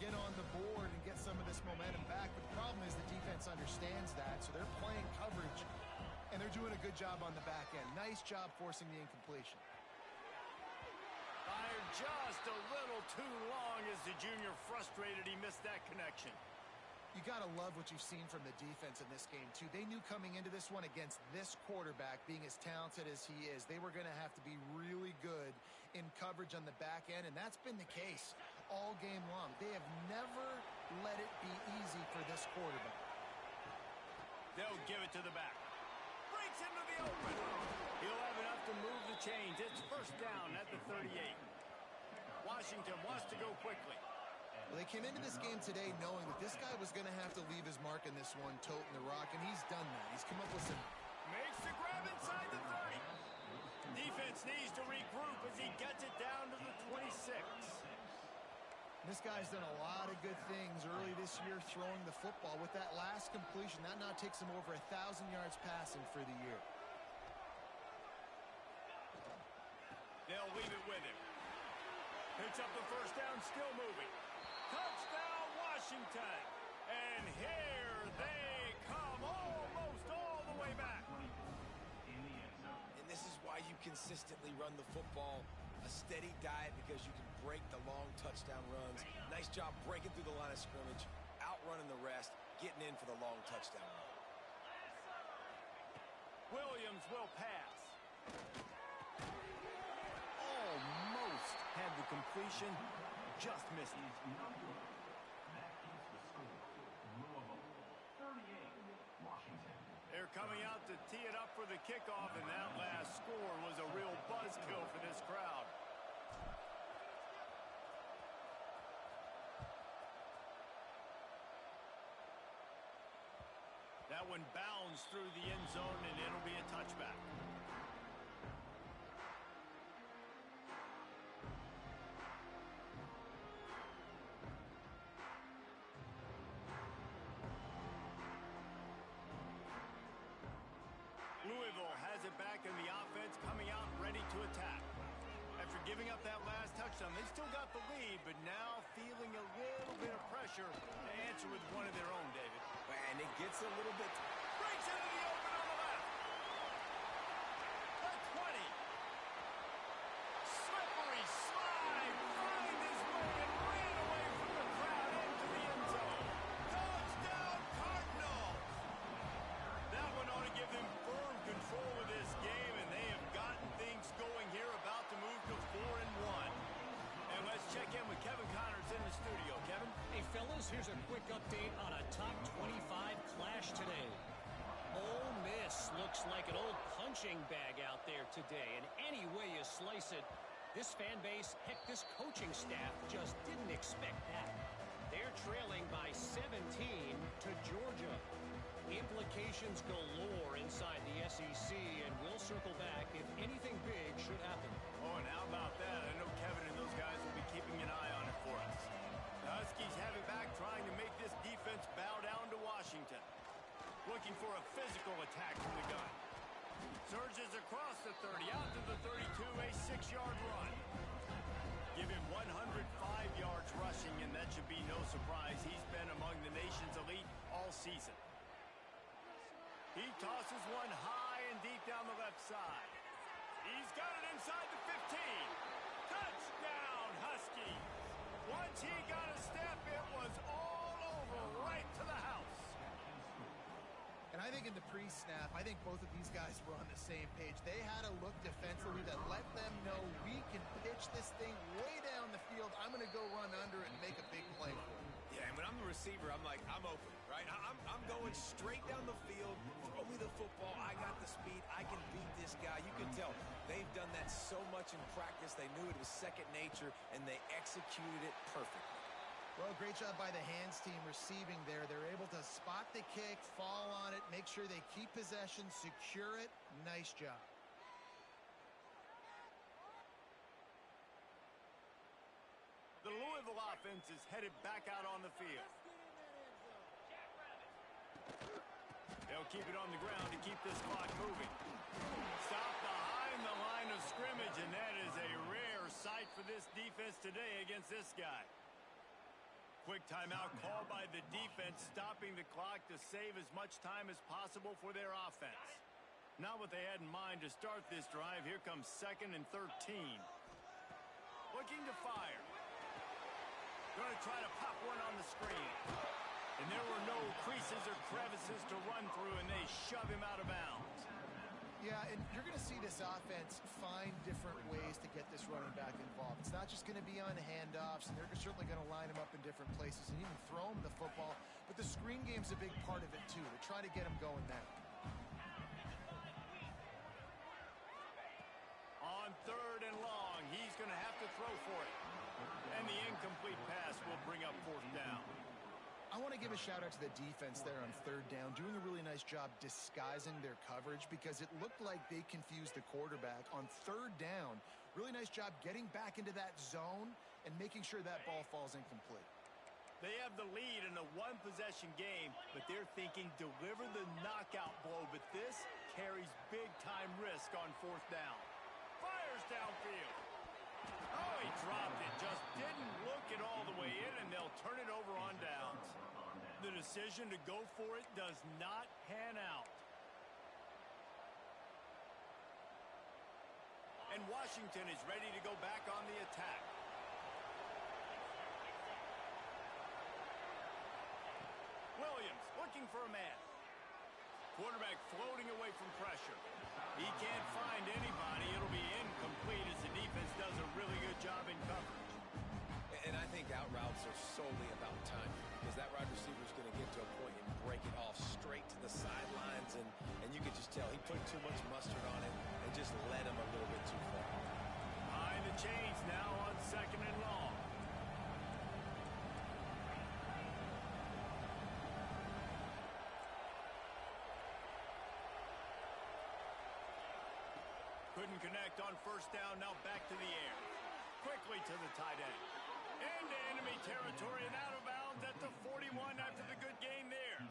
get on the board and get some of this momentum back. But the problem is the defense understands that, so they're playing coverage, and they're doing a good job on the back end. Nice job forcing the incompletion. Fired just a little too long as the junior frustrated he missed that connection. You got to love what you've seen from the defense in this game, too. They knew coming into this one against this quarterback, being as talented as he is, they were going to have to be really good in coverage on the back end, and that's been the case all game long. They have never let it be easy for this quarterback. They'll give it to the back. Breaks into the open. He'll have enough to move the chains. It's first down at the 38. Washington wants to go quickly. Well, they came into this game today knowing that this guy was going to have to leave his mark in this one, toting the rock, and he's done that. He's come up with some... Makes the grab inside the 30. Defense needs to regroup as he gets it down to the 26. This guy's done a lot of good things early this year throwing the football. With that last completion, that now takes him over 1,000 yards passing for the year. They'll leave it with him. Picks up the first down, still moving. Touchdown, Washington. And here they come, almost all the way back. And this is why you consistently run the football. A steady diet because you can break the long touchdown runs. Nice job breaking through the line of scrimmage, outrunning the rest, getting in for the long touchdown run. Williams will pass. Almost had the completion, just missed it. They're coming out to tee it up for the kickoff, and that last score was a real buzzkill for this crowd. That one bounds through the end zone, and it'll be a touchback. Louisville has it back in the offense, coming out ready to attack. After giving up that last touchdown, they still got the lead, but now feeling a little bit of pressure to answer with one of their own, David. And it gets a little bit... Breaks into the open on the left. The 20. Slippery slide. Find his way and ran away from the crowd into the end zone. Touchdown, Cardinals. That one ought to give them firm control of this game, and they have gotten things going here, about to move to 4-1. And let's check in with Kevin Connors in the studio. Kevin? Hey, fellas, here's a quick update on a top 25 clash today. Ole Miss looks like an old punching bag out there today, and any way you slice it, this fan base, heck, this coaching staff just didn't expect that. They're trailing by 17 to Georgia. Implications galore inside the SEC, and we'll circle back if anything big should happen. Oh, and how about that? I know Kevin and those guys will be keeping an eye on it for us. The Huskies have it back, trying to make this defense bow down to Washington. Looking for a physical attack from the gun. Surges across the 30, out to the 32, a 6-yard run. Give him 105 yards rushing, and that should be no surprise. He's been among the nation's elite all season. He tosses one high and deep down the left side. He's got it inside the 15. Touchdown, Huskies. Once he got a step, it was all over, right to the house. And I think in the pre-snap, I think both of these guys were on the same page. They had a look defensively that let them know we can pitch this thing way down the field. I'm going to go run under it and make a big play for it. Yeah, and when I'm the receiver, I'm like, I'm open, right? I'm going straight down the field. Throw me the football. I got the speed. I can beat this guy. You can tell they've done that so much in practice. They knew it was second nature, and they executed it perfectly. Well, great job by the hands team receiving there. They're able to spot the kick, fall on it, make sure they keep possession, secure it. Nice job. The Louisville offense is headed back out on the field. They'll keep it on the ground to keep this clock moving. Stop behind the line of scrimmage, and that is a rare sight for this defense today against this guy. Quick timeout called by the defense, stopping the clock to save as much time as possible for their offense. Not what they had in mind to start this drive. Here comes 2nd and 13. Looking to fire. Going to try to pop one on the screen. And there were no creases or crevices to run through, and they shove him out of bounds. Yeah, and you're going to see this offense find different ways to get this running back involved. It's not just going to be on handoffs, and they're certainly going to line him up in different places and even throw him the football. But the screen game's a big part of it, too. They're trying to get him going now. On 3rd and long, he's going to have to throw for it. And the incomplete pass will bring up 4th down. I want to give a shout out to the defense there on 3rd down, doing a really nice job disguising their coverage because it looked like they confused the quarterback on 3rd down. Really nice job getting back into that zone and making sure that ball falls incomplete. They have the lead in a one-possession game, but they're thinking deliver the knockout blow, but this carries big-time risk on 4th down. Fires downfield. Oh, he dropped it. Just didn't look it all the way in, and they'll turn it over on downs. The decision to go for it does not pan out. And Washington is ready to go back on the attack. Williams looking for a man. Quarterback floating away from pressure. He can't find anybody. It'll be incomplete as the defense does a really good job in coverage. And I think out routes are solely about timing because that wide receiver is going to get to a point and break it off straight to the sidelines, and you could just tell he put too much mustard on it and just led him a little bit too far. Behind the chains now on 2nd and long. Couldn't connect on 1st down, now back to the air. Quickly to the tight end. Into enemy territory and out of bounds at the 41 after the good game there.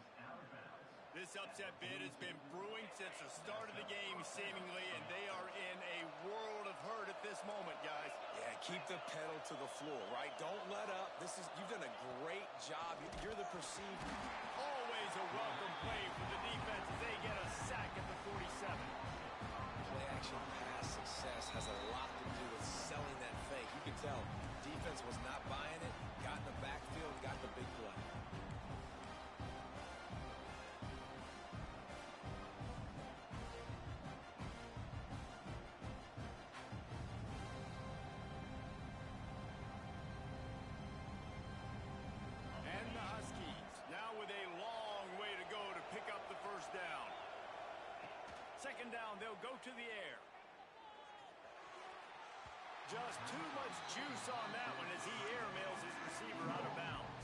This upset bid has been brewing since the start of the game, seemingly, and they are in a world of hurt at this moment, guys. Yeah, keep the pedal to the floor, right? Don't let up. You've done a great job. You're the perceived. Always a welcome play for the defense as they get a sack at the 47. Play-action pass success has a lot to do with selling that fake. You can tell defense was not buying it, got in the backfield, got the big play. And the Huskies now with a long way to go to pick up the 1st down. 2nd down, they'll go to the air. Just too much juice on that one as he airmails his receiver out of bounds.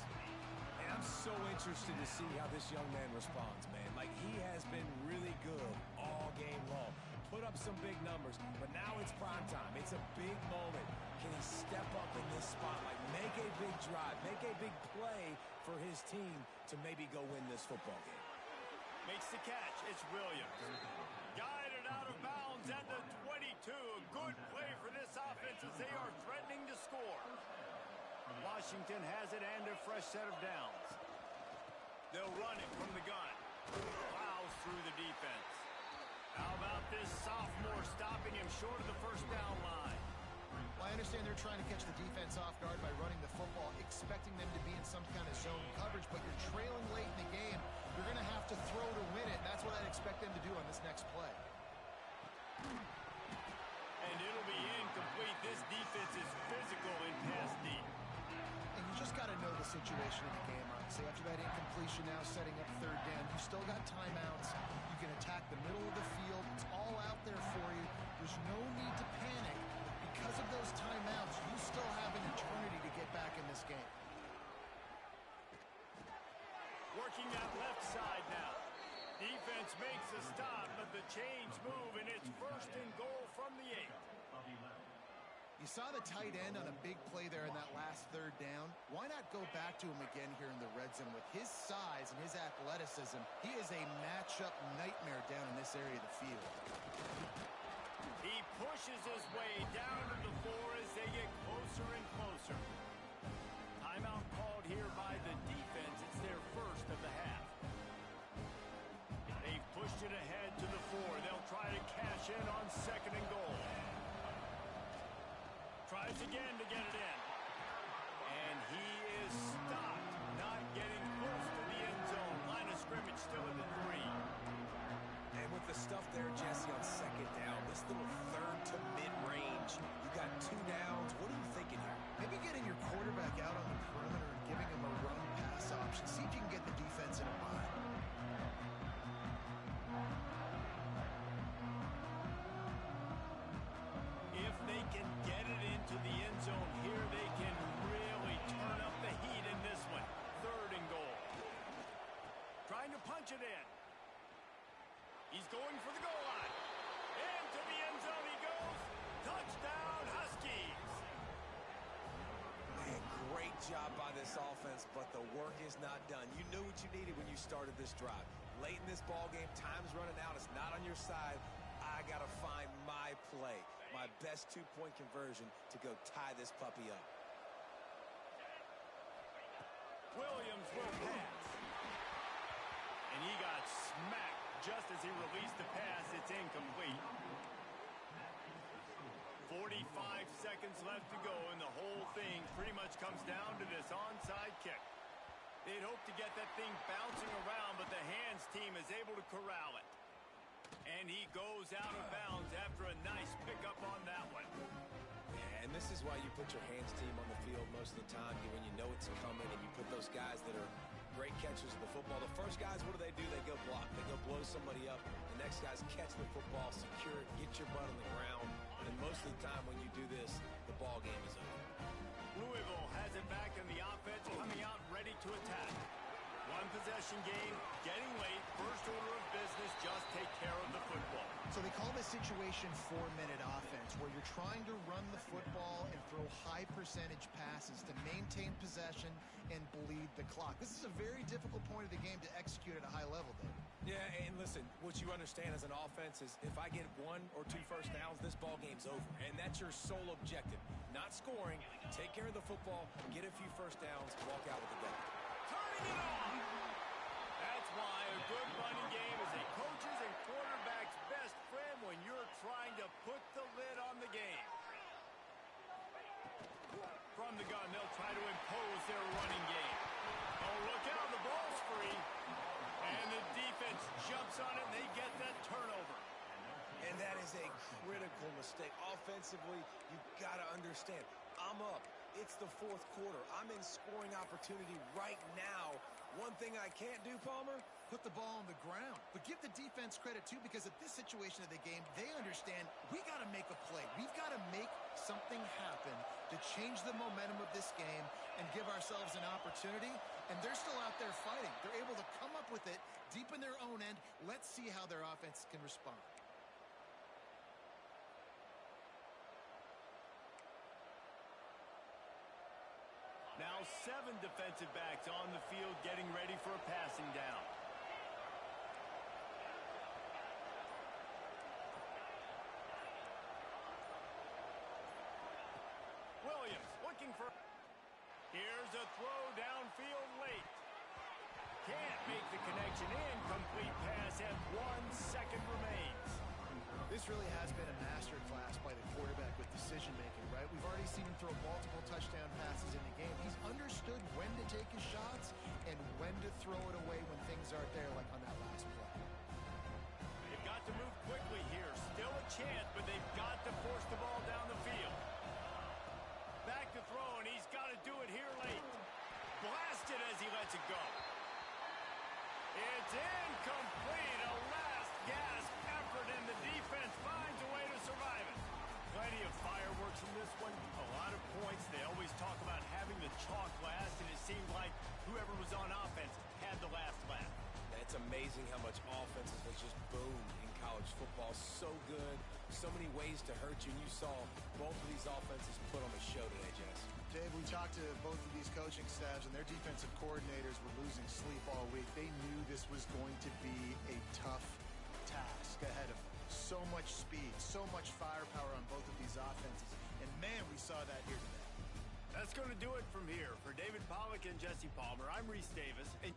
And I'm so interested to see how this young man responds, man. Like, he has been really good all game long. Put up some big numbers, but now it's prime time. It's a big moment. Can he step up in this spotlight, make a big drive, make a big play for his team to maybe go win this football game? Makes the catch. It's Williams. Guided out of bounds at the 22. A good play for this offense as they are threatening to score. Washington has it and a fresh set of downs. They'll run it from the gun. Plows through the defense. How about this sophomore stopping him short of the 1st down line? Well, I understand they're trying to catch the defense off guard by running the football, expecting them to be in some kind of zone coverage, but you're trailing late in the game. You're going to have to throw to win it. That's what I'd expect them to do on this next play. And it'll be incomplete. This defense is physical in pass deep. And you just got to know the situation in the game, honestly. After that incompletion now setting up 3rd down, you still got timeouts. You can attack the middle of the field. It's all out there for you. There's no need to panic. Because of those timeouts, you still have an eternity to get back in this game. Working that left side now. Defense makes a stop, but the chains move, and it's 1st and goal from the 8. You saw the tight end on a big play there in that last 3rd down. Why not go back to him again here in the red zone? With his size and his athleticism, he is a matchup nightmare down in this area of the field. He pushes his way down to the 4 as they get closer and closer. Timeout called here by the defense. It's their 1st of the half. They've pushed it ahead to the 4. They'll try to cash in on 2nd and goal. Tries again to get it in. And he is stopped, not getting close to the there, Jesse, on second down. This little third to mid-range. You got 2 downs. What are you thinking here? Maybe getting your quarterback out on the perimeter and giving him a run-pass option. See if you can get the defense in a bind. If they can get it into the end zone here, they can really turn up the heat in this one. 3rd and goal. Trying to punch it in. He's going for the goal line. Into the end zone he goes. Touchdown, Huskies. Man, great job by this offense, but the work is not done. You knew what you needed when you started this drive. Late in this ball game, time's running out. It's not on your side. I got to find my play, my best 2-point conversion to go tie this puppy up. Williams will pass. And he got smacked just as he released the pass. It's incomplete. 45 seconds left to go, and the whole thing pretty much comes down to this onside kick. They'd hope to get that thing bouncing around, but the hands team is able to corral it. And he goes out of bounds after a nice pickup on that one. And this is why you put your hands team on the field most of the time, when you know it's coming, and you put those guys that are great catchers of the football. The first guys, what do? They go block. They go blow somebody up. The next guys catch the football, secure it, get your butt on the ground. And most of the time when you do this, the ball game is over. Louisville has it back in the offense, coming out ready to attack. 1 possession game, getting late. First order of business, just take care of the football. So they call this situation 4-minute offense, where you're trying to run the football and throw high percentage passes to maintain possession and bleed the clock. This is a very difficult point of the game to execute at a high level, Dave. Yeah, and listen, what you understand as an offense is if I get 1 or 2 first downs, this ball game's over. And that's your sole objective. Not scoring, take care of the football, get a few first downs, walk out with the ball. Turning it on! That's why a good running game is a coach's and quarterback's best friend when you're trying to put the lid on the game. From the gun, they'll try to impose their running game. Oh, look out, the ball's free. And the defense jumps on it, and they get that turnover. And that is a critical mistake. Offensively, you've got to understand, I'm up. It's the 4th quarter. I'm in scoring opportunity right now. One thing I can't do, Palmer, Put the ball on the ground. But give the defense credit, too, because at this situation of the game, they understand we got to make a play. We've got to make something happen to change the momentum of this game and give ourselves an opportunity. And they're still out there fighting. They're able to come up with it deep in their own end. Let's see how their offense can respond. Now 7 defensive backs on the field getting ready for a passing down. Williams looking for... Here's a throw downfield late. Can't make the connection. Incomplete pass and 1 second remains. This really has been a masterclass by the quarterback with decision-making, right? We've already seen him throw multiple touchdown passes in the game. He's understood when to take his shots and when to throw it away when things aren't there, like on that last play. They've got to move quickly here. Still a chance, but they've got to force the ball down the field. Back to throw, and he's got to do it here late. Blasted as he lets it go. It's incomplete. A last-gasp effort, and the defense finds a way to survive it. Plenty of fireworks in this one. A lot of points. They always talk about having the chalk last, and it seemed like whoever was on offense had the last laugh. It's amazing how much offenses have just boomed in college football. So good. So many ways to hurt you. And you saw both of these offenses put on the show today, Jess. Dave, we talked to both of these coaching staffs, and their defensive coordinators were losing sleep all week. They knew this was going to be a tough task ahead of them. So much speed, so much firepower on both of these offenses. And, man, we saw that here today. That's going to do it from here. For David Pollack and Jesse Palmer, I'm Reese Davis. And